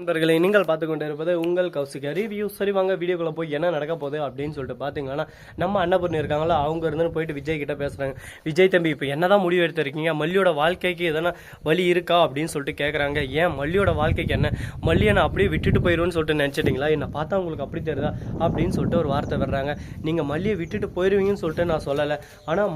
நண்பர்களை நீங்கள் பார்த்து கொண்டு இருப்பது உங்கள் கௌசிகா ரிவ்யூ. சரி வாங்க வீடியோக்குள்ள போய் என்ன நடக்க போகுது அப்படின்னு சொல்லிட்டு பார்த்தீங்கன்னா, நம்ம அன்னபூர்ணி இருக்காங்களா, அவங்க இருந்து போயிட்டு விஜய் கிட்ட பேசுறாங்க. விஜய் தம்பி, இப்போ என்னதான் முடிவு எடுத்திருக்கீங்க, மல்லியோட வாழ்க்கைக்கு எதனா வழி இருக்கா அப்படின்னு சொல்லிட்டு கேட்குறாங்க. ஏன் மல்லியோட வாழ்க்கைக்கு என்ன, மல்லியை நான் அப்படியே விட்டுட்டு போயிடுவேன்னு சொல்லிட்டு நினச்சிட்டிங்களா, என்னை பார்த்தா உங்களுக்கு அப்படி தெரியுதா அப்படின்னு சொல்லிட்டு ஒரு வார்த்தை வர்றாங்க. நீங்கள் மல்லியை விட்டுட்டு போயிடுவீங்கன்னு சொல்லிட்டு நான் சொல்லலை, ஆனால்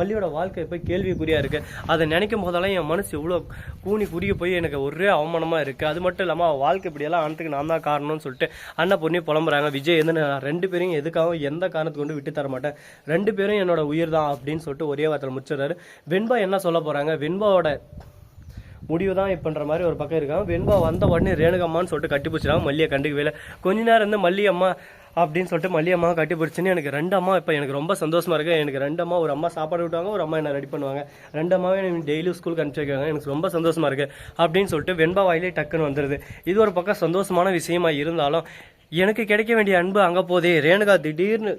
மல்லியோட வாழ்க்கை இப்போ கேள்விக்குறியாக இருக்குது. அதை நினைக்கும் போதெல்லாம் என் மனசு இவ்வளோ கூனி குறுகி போய் எனக்கு ஒரே அவமானமாக இருக்குது. அது மட்டும் இல்லாமல் வாழ்க்கை இப்படியெல்லாம் ஆனதுக்கு நான் தான் காரணம்னு சொல்லிட்டு அன்னபூர்ணி புலம்புறாங்க. விஜய் வந்து நான் ரெண்டு பேரும் எதுக்காகவும் எந்த காரணத்துக்கு கொண்டு விட்டு தர மாட்டேன், ரெண்டு பேரும் என்னோட உயிர் தான் அப்படின்னு சொல்லிட்டு ஒரே வார்த்தையில் முடிச்சிடறாரு. வெண்பா என்ன சொல்ல போறாங்க, வெண்பாவோட முடிவு தான் இப்பன்ற மாதிரி ஒரு பக்கம் இருக்காங்க. வெண்பா வந்த உடனே ரேணுகம்மான்னு சொல்லிட்டு கட்டி பிடிச்சிடாங்க. மல்லியை கண்டுக்கவே இல்லை. கொஞ்ச நேரம் இருந்து மல்லி அம்மா அப்படின்னு சொல்லிட்டு மல்லி அம்மா கட்டி பிடிச்சின்னு எனக்கு ரெண்டு அம்மா இப்போ எனக்கு ரொம்ப சந்தோஷமா இருக்கு. எனக்கு ரெண்டு அம்மா, ஒரு அம்மா சாப்பாடு விட்டுவாங்க, ஒரு அம்மா என்ன ரெடி பண்ணுவாங்க, ரெண்டு அம்மாவே எனக்கு டெய்லி ஸ்கூலுக்கு அனுப்பிச்சு வைக்கிறாங்க. எனக்கு ரொம்ப சந்தோஷமா இருக்கு அப்படின்னு சொல்லிட்டு வெண்பா வாயிலே டக்குன்னு வந்துடுது. இது ஒரு பக்கம் சந்தோஷமான விஷயமா இருந்தாலும் எனக்கு கிடைக்க வேண்டிய அன்பு அங்கே போதே. ரேணுகா திடீர்னு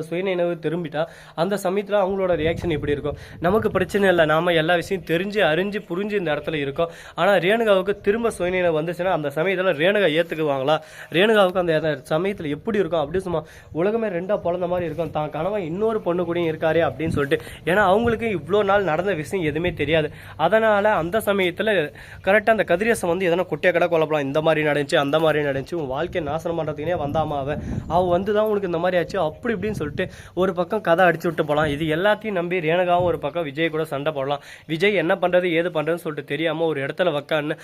சுயநினைவு திரும்பிட்டா அந்த சமயத்தில் அவங்களோட ரியாக்ஷன் எப்படி இருக்கும், நமக்கு பிரச்சனை இல்லை, நாம எல்லா விஷயம் தெரிஞ்சு அறிஞ்சு புரிஞ்சு இந்த இடத்துல இருக்கோம். ஆனால் ரேணுகாவுக்கு திரும்ப சுயநினைவு வந்துச்சுன்னா அந்த சமயத்தில் ரேணுகா ஏற்றுக்குவாங்களா, ரேணுகாவுக்கு அந்த சமயத்தில் எப்படி இருக்கும், அப்படி சும்மா உலகமே ரெண்டா பிறந்த மாதிரி இருக்கும், தான் கணவன் இன்னொரு பொண்ணு கூடயும் இருக்காரே அப்படின்னு சொல்லிட்டு. ஏன்னா அவங்களுக்கு இவ்வளோ நாள் நடந்த விஷயம் எதுவுமே தெரியாது. அதனால் அந்த சமயத்தில் கரெக்டாக அந்த கதிரேசம் வந்து எதனா குட்டியை கடை கொல்லப்பலாம், இந்த மாதிரி நடந்துச்சு அந்த மாதிரி நடந்துச்சு, உன் வாழ்க்கையை நாசனம் பண்ணுறதுக்குனே வந்தாமா அவள் வந்து தான் உனக்கு இந்த மாதிரி ஆச்சு அப்படி இப்படின்னு சொல்லிட்டு ஒரு பக்கம் கதை அடிச்சு விட்டு போகலாம். இது எல்லாத்தையும் நம்பி ரேணுகாவும் ஒரு பக்கம் விஜய் கூட சண்டை போடலாம். விஜய் என்ன பண்றது ஏது பண்றதுன்னு சொல்லிட்டு தெரியாம ஒரு இடத்துல வக்கான்னு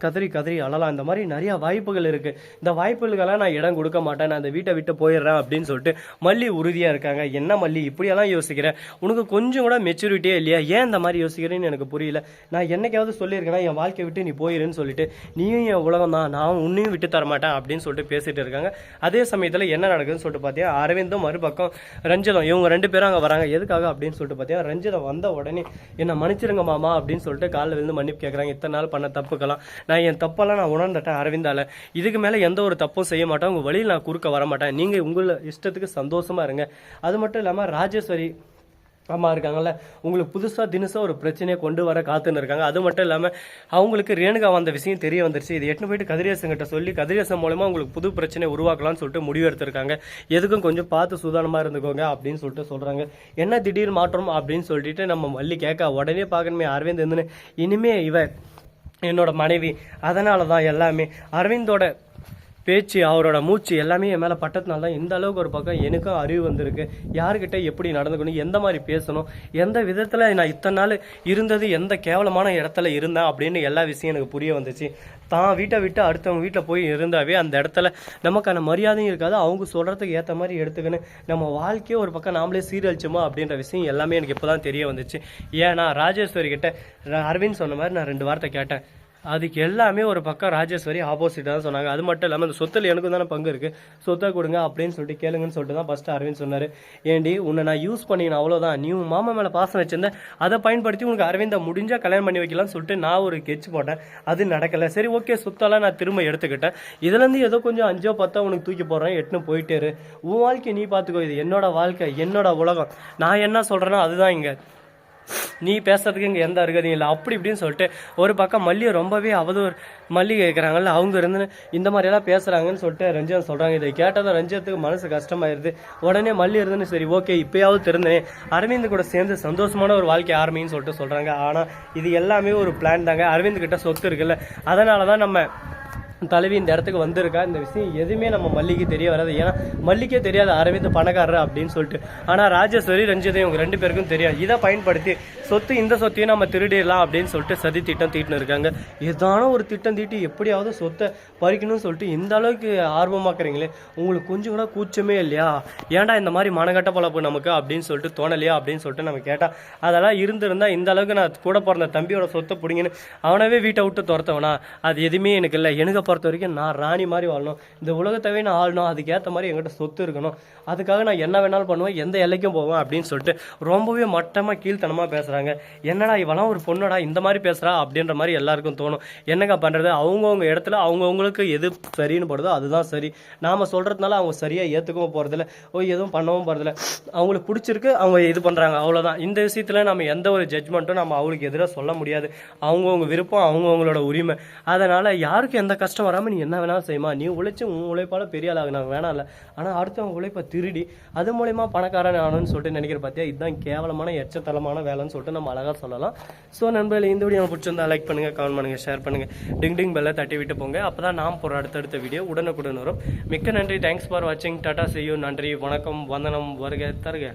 கதறி கதறி அழலாம். இந்த மாதிரி நிறைய வாய்ப்புகள் இருக்கு. இந்த வாய்ப்புகளுக்கெல்லாம் நான் இடம் கொடுக்க மாட்டேன், நான் அந்த வீட்டை விட்டு போயிடுறேன் அப்படின்னு சொல்லிட்டு மல்லி உறுதியா இருக்காங்க. என்ன மல்லி இப்படியெல்லாம் யோசிக்கிறேன், உனக்கு கொஞ்சம் கூட மெச்சூரிட்டியே இல்லையா, ஏன் இந்த மாதிரி யோசிக்கிறேன்னு எனக்கு புரியல. நான் என்னைக்காவது சொல்லியிருக்கேன்னா என் வாழ்க்கை விட்டு நீ போயிருன்னு சொல்லிட்டு, நீயும் என் உலகம் தான், நான் உன்னையும் விட்டு தர மாட்டேன் அப்படின்னு சொல்லிட்டு பேசிட்டு இருக்காங்க. அதே சமயத்தில் என்ன நடக்குதுன்னு சொல்லிட்டு பார்த்தீங்கன்னா, அரவிந்தும் மறுபக்கம் ரஞ்சிதம் இவங்க ரெண்டு பேரும் அங்கே வராங்க. எதுக்காக அப்படின்னு சொல்லிட்டு பார்த்தீங்கன்னா, ரஞ்சிதம் வந்த உடனே என்னை மன்னிச்சிருங்க மாமா அப்படின்னு சொல்லிட்டு காலில் விழுந்து மன்னிப்பு கேட்குறாங்க. இத்தனை நாள் பண்ண தப்புக்கலாம் நான் என் தப்பெல்லாம் நான் உணர்ந்துட்டேன் அரவிந்தால, இதுக்கு மேலே எந்த ஒரு தப்பும் செய்ய மாட்டேன், உங்கள் வழியில் நான் குறுக்க வர மாட்டேன், நீங்கள் உங்களை இஷ்டத்துக்கு சந்தோஷமா இருங்க. அது மட்டும் இல்லாமல் ராஜேஸ்வரி அம்மா இருக்காங்கல்ல, உங்களுக்கு புதுசாக தினசாக ஒரு பிரச்சனையை கொண்டு வர காத்துன்னு இருக்காங்க. அது மட்டும் இல்லாமல் அவங்களுக்கு ரேணுகா வந்த விஷயம் தெரிய வந்துருச்சு. இது எட்டுன்னு போயிட்டு கதிரேசங்கிட்ட சொல்லி கதிரேசன் மூலமாக உங்களுக்கு புது பிரச்சனையை உருவாக்கலாம்னு சொல்லிட்டு முடிவு எடுத்திருக்காங்க. எதுக்கும் கொஞ்சம் பார்த்து சுதாரணமாக இருந்துக்கோங்க அப்படின்னு சொல்லிட்டு சொல்கிறாங்க. என்ன திடீர் மாற்றம் அப்படின்னு சொல்லிட்டு நம்ம மல்லி கேட்க உடனே பார்க்கணுமே அரவிந்த் இருந்துன்னு, இனிமே இவ என்னோட மனைவி, அதனால தான் எல்லாமே அரவிந்தோட பேச்சு அவரோட மூச்சு எல்லாமே என் மேலே பட்டதுனால தான் இந்த அளவுக்கு ஒரு பக்கம் எனக்கும் அறிவு வந்திருக்கு. யாருக்கிட்ட எப்படி நடந்துக்கணும், எந்த மாதிரி பேசணும், எந்த விதத்தில் நான் இத்தனை நாள் இருந்தது எந்த கேவலமான இடத்துல இருந்தேன் அப்படின்னு எல்லா விஷயம் எனக்கு புரிய வந்துச்சு. தான் வீட்டை விட்டு அடுத்தவங்க வீட்டில் போய் இருந்தாவே அந்த இடத்துல நமக்கான மரியாதையும் இருக்காது. அவங்க சொல்கிறதுக்கு ஏற்ற மாதிரி எடுத்துக்கணும். நம்ம வாழ்க்கையை ஒரு பக்கம் நாமளே சீரழிச்சோமா அப்படின்ற விஷயம் எல்லாமே எனக்கு இப்போ தான் தெரிய வந்துச்சு. ஏன்னா ராஜேஸ்வரி கிட்ட அரவிந்த் சொன்ன மாதிரி நான் 2 வார்த்தை கேட்டேன். அதுக்கு எல்லாமே ஒரு பக்கம் ராஜேஸ்வரி ஆப்போசிட்டாக தான் சொன்னாங்க. அது மட்டும் இல்லாமல் அந்த சொத்தில் எனக்கும் தானே பங்கு இருக்குது, சொத்தை கொடுங்க அப்படின்னு சொல்லிட்டு கேளுங்கன்னு சொல்லிட்டு தான் ஃபஸ்ட்டு அரவிந்த் சொன்னார். ஏண்டி உன்னை நான் யூஸ் பண்ணினேன் அவ்வளோதான், நீ உன் மாமா மேலே பாசம் வச்சிருந்தேன், அதை பயன்படுத்தி உனக்கு அரவிந்தை முடிஞ்சால் கல்யாணம் பண்ணி வைக்கலாம்னு சொல்லிட்டு நான் ஒரு கெச்சு போட்டேன். அது நடக்கலை. சரி ஓகே, சொத்தெல்லாம் நான் திரும்ப எடுத்துக்கிட்டேன். இதுலேருந்து ஏதோ கொஞ்சம் 5 10 உனக்கு தூக்கி போடுறேன், எட்டுன்னு போயிட்டேரு, உன் வாழ்க்கை நீ பார்த்துக்கோ, இது என்னோட வாழ்க்கை என்னோட உலகம், நான் என்ன சொல்கிறேன்னா அதுதான் இங்கே, நீ பேசுறதுக்கு இங்கே எந்த அருகதையும் இல்லை அப்படி இப்படின்னு சொல்லிட்டு ஒரு பக்கம் மல்லியை ரொம்பவே அவதூறு மல்லி கேட்குறாங்கல்ல, அவங்க இருந்து இந்த மாதிரியெல்லாம் பேசுகிறாங்கன்னு சொல்லிட்டு ரஞ்சிதம் சொல்கிறாங்க. இதை கேட்டதும் ரஞ்சிதத்துக்கு மனசு கஷ்டமாயிருது. உடனே மல்லி இருந்துன்னு சரி ஓகே இப்போயாவது திருந்தேன், அரவிந்த் கூட சேர்ந்து சந்தோஷமான ஒரு வாழ்க்கை ஆரம்பின்னு சொல்லிட்டு சொல்கிறாங்க. ஆனால் இது எல்லாமே ஒரு பிளான் தாங்க. அரவிந்த் கிட்ட சொத்து இருக்குல்ல, அதனால தான் நம்ம தலைவி இந்த இடத்துக்கு வந்திருக்கா. இந்த விஷயம் எதுவுமே நம்ம மல்லிக்கு தெரிய வராது. ஏன்னா மல்லிக்கே தெரியாது அரவிந்த் பணக்காரர் அப்படின்னு சொல்லிட்டு. ஆனால் ராஜேஸ்வரி ரஞ்சிதம் இவங்க 2 பேருக்கும் தெரியாது. இதை பயன்படுத்தி இந்த சொத்தையும் நம்ம திருடிடலாம் அப்படின்னு சொல்லிட்டு சதி திட்டம் தீட்டுன்னு இருக்காங்க. ஏதான ஒரு திட்டம் தீட்டி எப்படியாவது சொத்தை பறிக்கணும்னு சொல்லிட்டு இந்த அளவுக்கு ஆர்வமாக்குறீங்களே, உங்களுக்கு கொஞ்சம் கூட கூச்சமே இல்லையா, ஏன்டா இந்த மாதிரி மனக்கட்ட பழப்பு நமக்கு அப்படின்னு சொல்லிட்டு தோணலையா அப்படின்னு சொல்லிட்டு நம்ம கேட்டால், அதெல்லாம் இருந்திருந்தா இந்த அளவுக்கு நான் கூட பிறந்த தம்பியோட சொத்தை பிடிங்கன்னு அவனவே வீட்டை விட்டு துரத்தவனா, அது எதுவுமே எனக்கு இல்லை. எனக்கு பொறுத்த வரைக்கும் நான் ராணி மாதிரி வாழணும், இந்த உலகத்தவே நான் ஆளணும், அதுக்கேற்ற மாதிரி என்கிட்ட சொத்து இருக்கணும், அதுக்காக நான் என்ன வேணாலும் பண்ணுவேன், எந்த எல்லைக்கும் போவேன் அப்படின்னு சொல்லிட்டு ரொம்பவே மட்டமாக கீழ்த்தனமாக பேசுகிறாங்க. என்னடா இவெல்லாம் ஒரு பொண்ணடா இந்த மாதிரி பேசுகிறா அப்படின்ற மாதிரி எல்லாருக்கும் தோணும். என்னங்க பண்ணுறது, அவங்கவுங்க இடத்துல அவங்கவுங்களுக்கு எது சரின்னு படுதோ அதுதான் சரி. நாம் சொல்கிறதுனால அவங்க சரியாக ஏற்றுக்கவும் போகிறதில்ல, எதுவும் பண்ணவும் போகிறதில்ல. அவங்களுக்கு பிடிச்சிருக்கு, அவங்க இது பண்ணுறாங்க, அவ்வளோதான். இந்த விஷயத்தில் நம்ம எந்த ஒரு ஜட்ஜ்மெண்ட்டும் நம்ம அவங்களுக்கு எதிராக சொல்ல முடியாது. அவங்கவுங்க விருப்பம், அவங்கவுங்களோட உரிமை. அதனால் யாருக்கும் எந்த கஷ்டம் வராமல் நீ என்ன வேணாலும் செய்யுமா, நீ உழைச்சி உன் உழைப்பால் பெரிய ஆளாக நான் வேணாம் இல்லை, ஆனால் அடுத்தவங்க உழைப்பை திருடி அது மூலயமா பணக்காரன் ஆகணும்னு சொல்லிட்டு நினைக்கிற பார்த்தியா, இதுதான் கேவலமான எச்சத்தலமான வேலைன்னு சொல்லிட்டு நம்ம அழகாக சொல்லலாம். ஸோ நண்பர்களே, இந்த வீடியோ பிடிச்சிருந்தா லைக் பண்ணுங்கள், கமெண்ட் பண்ணுங்கள், ஷேர் பண்ணுங்கள், டிங் பெல்லை தட்டி விட்டு போங்க. அப்போ தான் நாம் போகிற அடுத்தடுத்த வீடியோ உடனுக்குடன் வரும். மிக்க நன்றி. தேங்க்ஸ் ஃபார் வாட்சிங். Tata, see you. நன்றி, வணக்கம், வந்தனம், வருக தருக.